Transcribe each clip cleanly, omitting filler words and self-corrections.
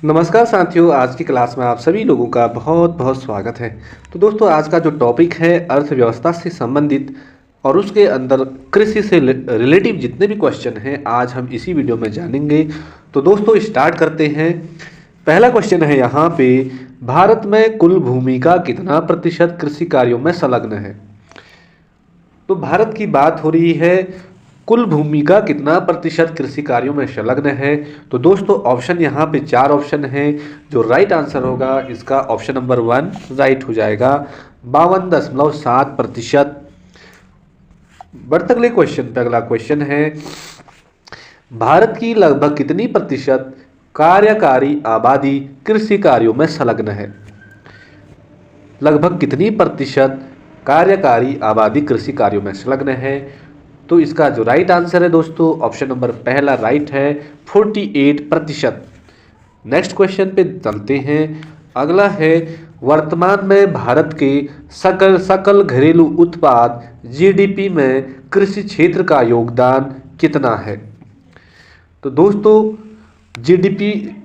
नमस्कार साथियों, आज की क्लास में आप सभी लोगों का बहुत बहुत स्वागत है। तो दोस्तों, आज का जो टॉपिक है अर्थव्यवस्था से संबंधित और उसके अंदर कृषि से रिलेटिव जितने भी क्वेश्चन हैं आज हम इसी वीडियो में जानेंगे। तो दोस्तों स्टार्ट करते हैं। पहला क्वेश्चन है यहाँ पे, भारत में कुल भूमि का कितना प्रतिशत कृषि कार्यों में संलग्न है। तो भारत की बात हो रही है, कुल भूमि का कितना प्रतिशत कृषि कार्यों में संलग्न है। तो दोस्तों ऑप्शन यहाँ पे 4 ऑप्शन हैं। जो राइट आंसर होगा इसका ऑप्शन नंबर 1 राइट हो जाएगा, 52.7%। बढ़ते अगले क्वेश्चन पे। अगला क्वेश्चन है, भारत की लगभग कितनी प्रतिशत कार्यकारी आबादी कृषि कार्यों में संलग्न है। लगभग कितनी प्रतिशत कार्यकारी आबादी कृषि कार्यों में संलग्न है। तो इसका जो राइट आंसर है दोस्तों, ऑप्शन नंबर पहला राइट है, 48%। नेक्स्ट क्वेश्चन पे चलते हैं। अगला है, वर्तमान में भारत के सकल घरेलू उत्पाद जीडीपी में कृषि क्षेत्र का योगदान कितना है। तो दोस्तों जीडीपी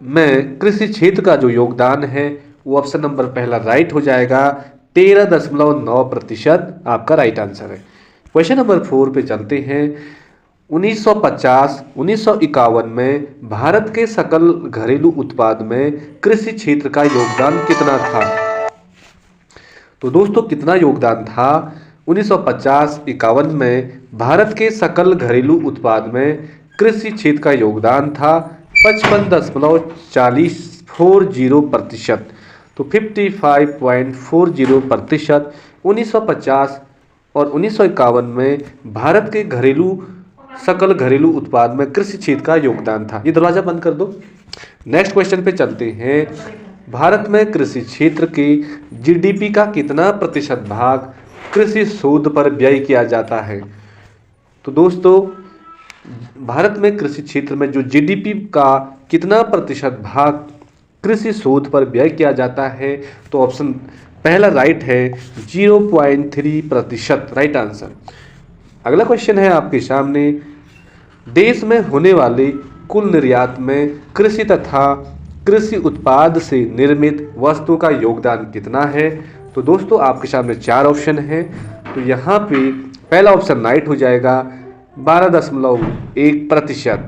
में कृषि क्षेत्र का जो योगदान है वो ऑप्शन नंबर पहला राइट हो जाएगा, 13.9% आपका राइट आंसर है। क्वेश्चन नंबर 4 पे चलते हैं। 1950-1951 में भारत के सकल घरेलू उत्पाद में कृषि क्षेत्र का योगदान कितना था। तो दोस्तों कितना योगदान था 1950-51 में भारत के सकल घरेलू उत्पाद में कृषि क्षेत्र का योगदान था 55.40% तो 55.40% 1950 और 1951 में भारत के सकल घरेलू उत्पाद में कृषि क्षेत्र का योगदान था। ये दरवाजा बंद कर दो। नेक्स्ट क्वेश्चन पे चलते हैं। भारत में कृषि क्षेत्र के जीडीपी का कितना प्रतिशत भाग कृषि शोध पर व्यय किया जाता है। तो दोस्तों भारत में कृषि क्षेत्र में जो जीडीपी का कितना प्रतिशत भाग कृषि शोध पर व्यय किया जाता है। तो ऑप्शन पहला राइट है, 0.3% राइट आंसर। अगला क्वेश्चन है आपके सामने, देश में होने वाले कुल निर्यात में कृषि तथा कृषि उत्पाद से निर्मित वस्तु का योगदान कितना है। तो दोस्तों आपके सामने 4 ऑप्शन है। तो यहाँ पे पहला ऑप्शन राइट हो जाएगा, 12.1%।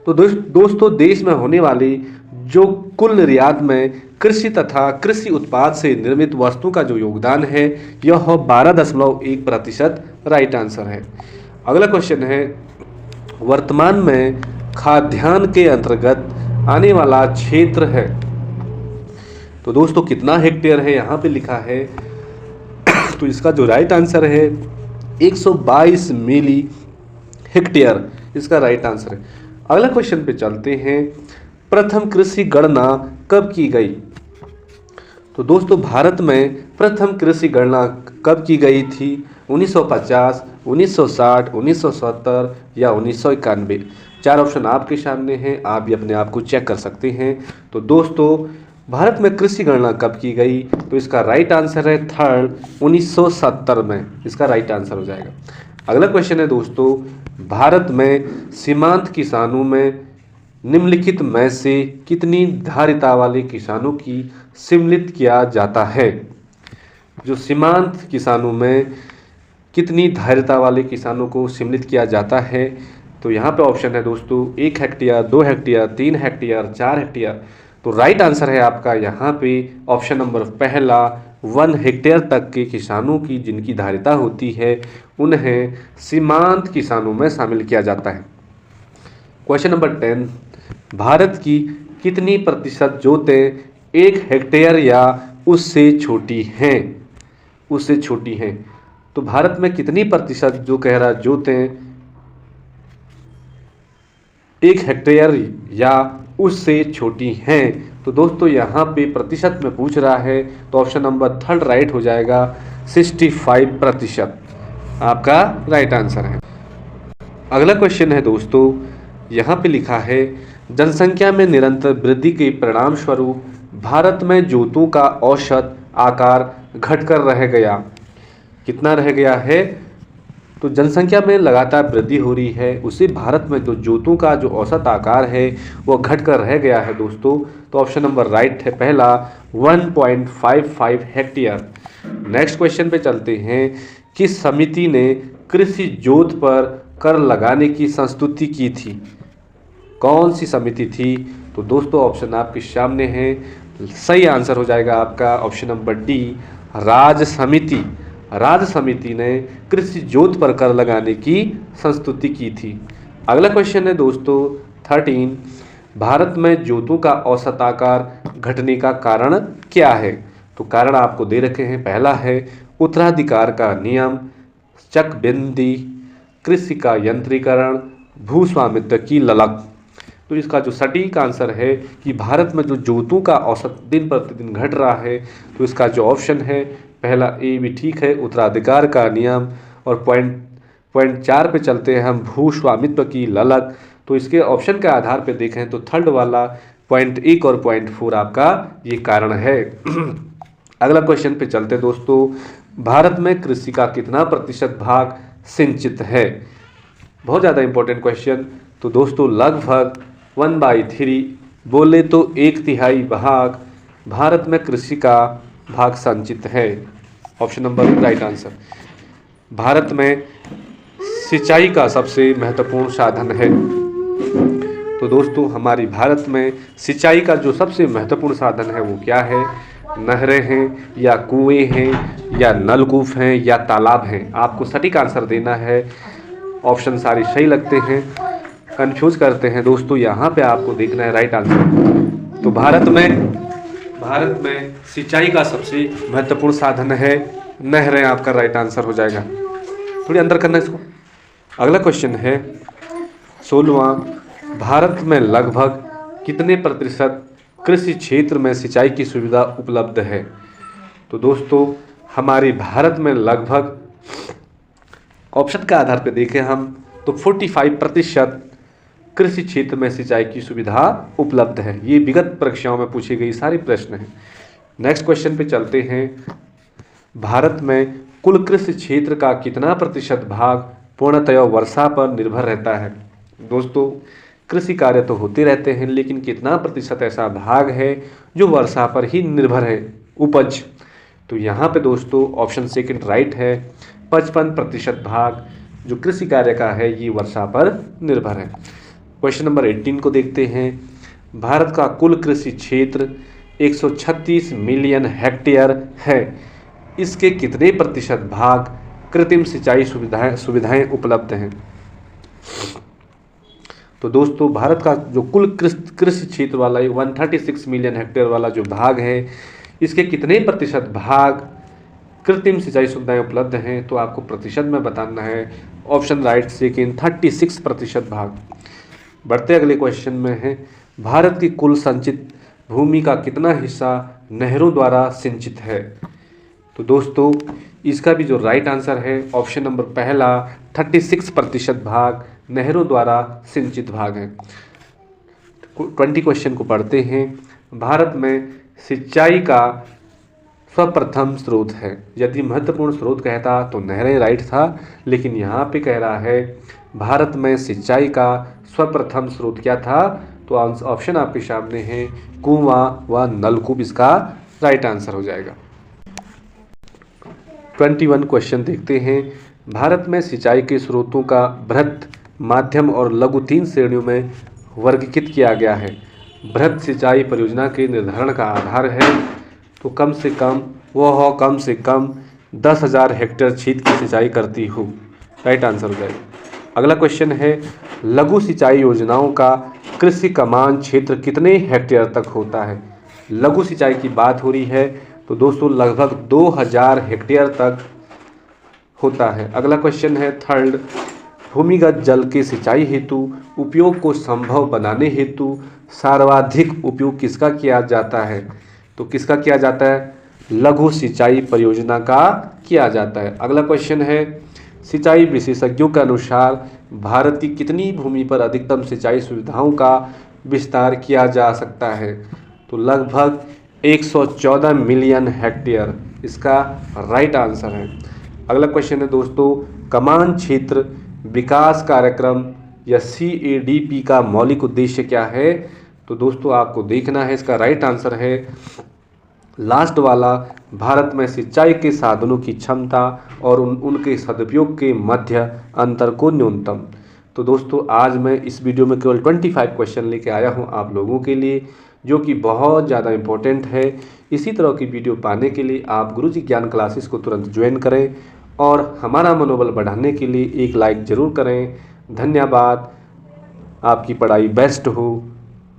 तो दोस्तों देश में होने वाली जो कुल निर्यात में कृषि तथा कृषि उत्पाद से निर्मित वस्तु का जो योगदान है यह 12.1% राइट आंसर है। अगला क्वेश्चन है, वर्तमान में खाद्यान्न के अंतर्गत आने वाला क्षेत्र है। तो दोस्तों कितना हेक्टेयर है यहाँ पे लिखा है। तो इसका जो राइट आंसर है 122 मिली हेक्टेयर इसका राइट आंसर है। अगला क्वेश्चन पे चलते हैं, प्रथम कृषि गणना कब की गई। तो दोस्तों भारत में प्रथम कृषि गणना कब की गई थी, 1950, 1960, 1970 या 1991। 4 ऑप्शन आपके सामने हैं, आप भी अपने आप को चेक कर सकते हैं। तो दोस्तों भारत में कृषि गणना कब की गई। तो इसका राइट आंसर है थर्ड, 1970 में इसका राइट आंसर हो जाएगा। अगला क्वेश्चन है दोस्तों, भारत में सीमांत किसानों में निम्नलिखित में से कितनी धारिता वाले किसानों की सम्मिलित किया जाता है। जो सीमांत किसानों में कितनी धारिता वाले किसानों को सम्मिलित किया जाता है। तो यहाँ पे ऑप्शन है दोस्तों 1 हेक्टेयर, 2 हेक्टेयर, 3 हेक्टेयर, 4 हेक्टेयर। तो राइट आंसर है आपका यहाँ पे ऑप्शन नंबर पहला, 1 हेक्टेयर तक के किसानों की जिनकी धारिता होती है उन्हें सीमांत किसानों में शामिल किया जाता है। क्वेश्चन नंबर 10, भारत की कितनी प्रतिशत जोतें 1 हेक्टेयर या उससे छोटी हैं। तो भारत में कितनी प्रतिशत जो कह रहा जोतें 1 हेक्टेयर या उससे छोटी हैं। तो दोस्तों यहाँ पे प्रतिशत में पूछ रहा है तो ऑप्शन नंबर थर्ड राइट हो जाएगा, 65% आपका राइट आंसर है। अगला क्वेश्चन है दोस्तों, यहाँ पे लिखा है, जनसंख्या में निरंतर वृद्धि के परिणाम स्वरूप भारत में जोतों का औसत आकार घटकर रह गया। कितना रह गया है तो जनसंख्या में लगातार वृद्धि हो रही है, उससे भारत में जो जोतों का जो औसत आकार है वो घटकर रह गया है दोस्तों। तो ऑप्शन नंबर राइट है पहला 1.55 हेक्टेयर। नेक्स्ट क्वेश्चन पे चलते हैं। किस समिति ने कृषि जोत पर कर लगाने की संस्तुति की थी? कौन सी समिति थी? तो दोस्तों ऑप्शन आपके सामने है। सही आंसर हो जाएगा आपका ऑप्शन नंबर डी, राज्य समिति। राज्य समिति ने कृषि जोत पर कर लगाने की संस्तुति की थी। अगला क्वेश्चन है दोस्तों 13, भारत में जोतों का औसत आकार घटने का कारण क्या है? तो कारण आपको दे रखे हैं। पहला है उत्तराधिकार का नियम, चकबंदी, कृषि का यंत्रीकरण, भूस्वामित्व की ललक। तो इसका जो सटीक आंसर है कि भारत में जो जोतों का औसत दिन प्रतिदिन घट रहा है, तो इसका जो ऑप्शन है पहला ए भी ठीक है, उत्तराधिकार का नियम। और पॉइंट 4 पे चलते हैं हम, भूस्वामित्व की ललक। तो इसके ऑप्शन के आधार पे देखें तो थर्ड वाला पॉइंट 1 और पॉइंट 4 आपका ये कारण है। अगला क्वेश्चन पे चलते दोस्तों। भारत में कृषि का कितना प्रतिशत भाग सिंचित है? बहुत ज़्यादा इंपॉर्टेंट क्वेश्चन। तो दोस्तों लगभग 1/3 बोले तो 1/3 भाग भारत में कृषि का भाग संचित है। Option number right answer. Bharat में सिंचाई का सबसे महत्वपूर्ण साधन है। तो दोस्तों हमारी भारत में सिंचाई का जो सबसे महत्वपूर्ण साधन है वो क्या है? नहरें हैं या कुएं हैं या नलकूप हैं या तालाब हैं? आपको सटीक आंसर देना है। ऑप्शन सारे सही लगते हैं, कंफ्यूज करते हैं दोस्तों, यहाँ पे आपको देखना है राइट आंसर। तो भारत में सिंचाई का सबसे महत्वपूर्ण साधन है नहरें, आपका राइट आंसर हो जाएगा। थोड़ी अंदर करना इसको। अगला क्वेश्चन है 16वां, भारत में लगभग कितने प्रतिशत कृषि क्षेत्र में सिंचाई की सुविधा उपलब्ध है? तो दोस्तों हमारे भारत में लगभग, ऑप्शन के आधार पर देखें हम तो 45% कृषि क्षेत्र में सिंचाई की सुविधा उपलब्ध है। ये विगत परीक्षाओं में पूछे गए सारे प्रश्न हैं। नेक्स्ट क्वेश्चन पे चलते हैं। भारत में कुल कृषि क्षेत्र का कितना प्रतिशत भाग पूर्णतः वर्षा पर निर्भर रहता है? दोस्तों कृषि कार्य तो होते रहते हैं, लेकिन कितना प्रतिशत ऐसा भाग है जो वर्षा पर ही निर्भर है, उपज? तो यहाँ पे दोस्तों ऑप्शन सेकंड राइट है, 55% भाग जो कृषि कार्य का है ये वर्षा पर निर्भर है। क्वेश्चन नंबर 18 को देखते हैं। भारत का कुल कृषि क्षेत्र 136 मिलियन हेक्टेयर है। इसके कितने प्रतिशत भाग कृत्रिम सिंचाई सुविधाएं उपलब्ध हैं? तो दोस्तों भारत का जो कुल कृषि क्षेत्र वाला 136 मिलियन हेक्टेयर वाला जो भाग है, इसके कितने प्रतिशत भाग कृत्रिम सिंचाई सुविधाएं उपलब्ध हैं? तो आपको प्रतिशत में बताना है। ऑप्शन राइट सेकंड 36% भाग। बढ़ते अगले क्वेश्चन में है, भारत की कुल संचित भूमि का कितना हिस्सा नहरों द्वारा सिंचित है? तो दोस्तों इसका भी जो राइट आंसर है ऑप्शन नंबर पहला 36% भाग नहरों द्वारा सिंचित भाग है। 20 क्वेश्चन को पढ़ते हैं। भारत में सिंचाई का सर्वप्रथम स्रोत है। यदि महत्वपूर्ण स्रोत कहता तो नहरें राइट था, लेकिन यहाँ पे कह रहा है भारत में सिंचाई का सर्वप्रथम स्रोत क्या था? तो ऑप्शन आपके सामने है, कुआं व नलकूप इसका राइट आंसर हो जाएगा। 21 क्वेश्चन देखते हैं। भारत में सिंचाई के स्रोतों का बृहत, माध्यम और लघु 3 श्रेणियों में वर्गीकृत किया गया है। बृहत सिंचाई परियोजना के निर्धारण का आधार है तो कम से कम 10,000 हेक्टेयर क्षेत्र की सिंचाई करती हो, राइट आंसर हो जाएगा। अगला क्वेश्चन है, लघु सिंचाई योजनाओं का कृषि कमान क्षेत्र कितने हेक्टेयर तक होता है? लघु सिंचाई की बात हो रही है तो दोस्तों लगभग 2000 हेक्टेयर तक होता है। अगला क्वेश्चन है थर्ड, भूमिगत जल के सिंचाई हेतु उपयोग को संभव बनाने हेतु सर्वाधिक उपयोग किसका किया जाता है? तो किसका किया जाता है? लघु सिंचाई परियोजना का किया जाता है। अगला क्वेश्चन है, सिंचाई विशेषज्ञों के अनुसार भारत की कितनी भूमि पर अधिकतम सिंचाई सुविधाओं का विस्तार किया जा सकता है? तो लगभग 114 मिलियन हेक्टेयर इसका राइट आंसर है। अगला क्वेश्चन है दोस्तों, कमान क्षेत्र विकास कार्यक्रम या CADP का मौलिक उद्देश्य क्या है? तो दोस्तों आपको देखना है, इसका राइट आंसर है लास्ट वाला, भारत में सिंचाई के साधनों की क्षमता और उनके सदुपयोग के मध्य अंतर को न्यूनतम। तो दोस्तों आज मैं इस वीडियो में केवल 25 क्वेश्चन लेके आया हूं आप लोगों के लिए, जो कि बहुत ज़्यादा इम्पोर्टेंट है। इसी तरह की वीडियो पाने के लिए आप गुरुजी ज्ञान क्लासेस को तुरंत ज्वाइन करें और हमारा मनोबल बढ़ाने के लिए एक लाइक ज़रूर करें। धन्यवाद, आपकी पढ़ाई बेस्ट हो।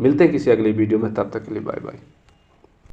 मिलते हैं किसी अगले वीडियो में, तब तक के लिए बाय बाय।